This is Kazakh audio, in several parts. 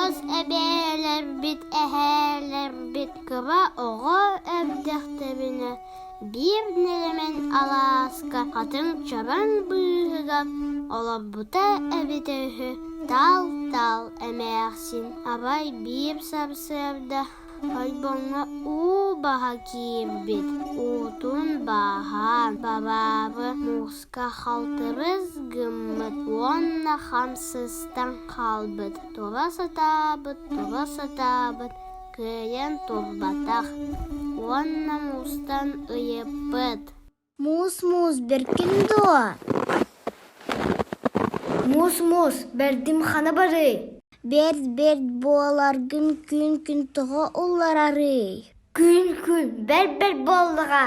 Оғыз әбәлер бит, әһәлер бит, кыва оғы әбдәқтәбіне. Bir nelemen Alaska, katın çaban bıyıga, olabuta ebitehü, tal emersin. Abay bir sabsırda, halbonga baha kirbit, utun baha, bababı muska haltırız gımmıt, onna hamsızdan kalbıt, toba satabıt, Kıyan torbataq, onna mustan ıyıpıt. Мус, беркиндо. Мус, бердим хана бары. Берд боларгын күн тоға олар ары. Күн, бер болдыға.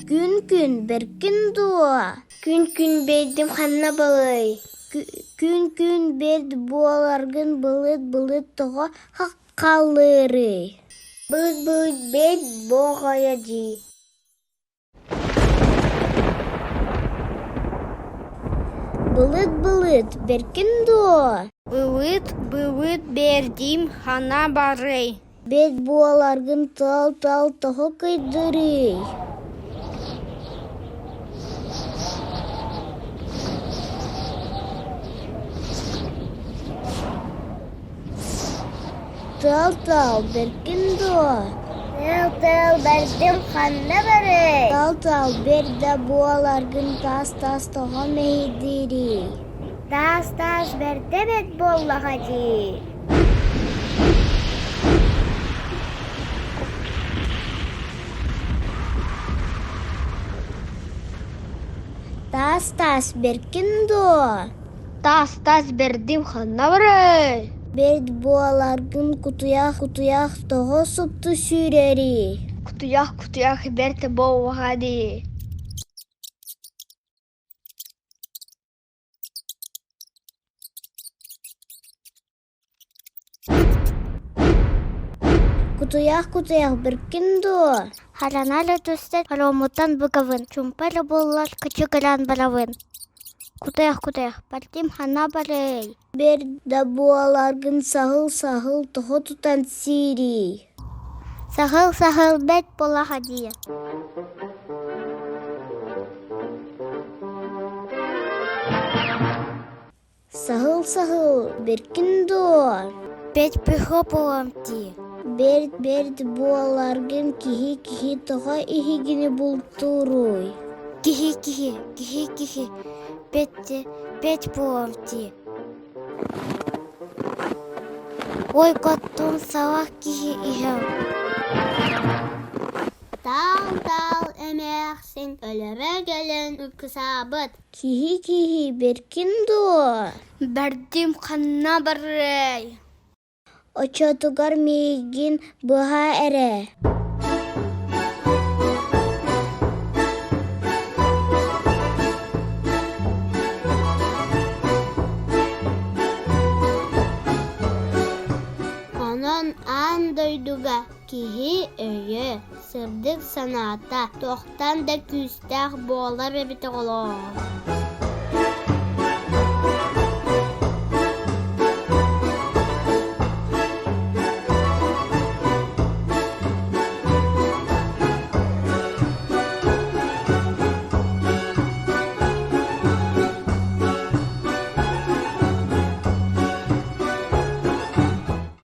Күн, беркиндо. Күн, бердим хана бары. Күн берд боларгын былыт тоға қалыры. Былыт берд боғая ди. Былыт беркиндо. Былыт бердим хана бары. Берд боларгын тал тоға кайдыры. Tal berkindo. Tal berdim xanna bari. Tal berda bolargın tas toğa mehdiri. Tas berde bet bolla hadi. Tas berkindo. Tas berdim xanna bari. Берд боаларгын кутуях тоғы сұпты сүйрери. Кутуях берте боғади. Кутуях беркиндо. Хараналі түстет харомутан бұғавын. Чумпары боллар качыгыран баравын. Кутуях, бардим хана бары. Берда боаларгын сағыл тоғы тұтан сири. Сағыл бет бола хадия. Сағыл беркиндо. Бет пүхі боламти. Берд боаларгын кихи тоға ихигini бұлтуруй. Кихи. Бет боламти. Ой, коттун савақ кихи ихем. Тал эмерсин, өлірі gelin үкісабыт. Кихи беркиндо. Бердим ханна бары. Очотугар мейгин бұға әрі. Андойдуга кихи өйі, сырдық саната, тоқтан да күстәқ болар бәбіті қолу.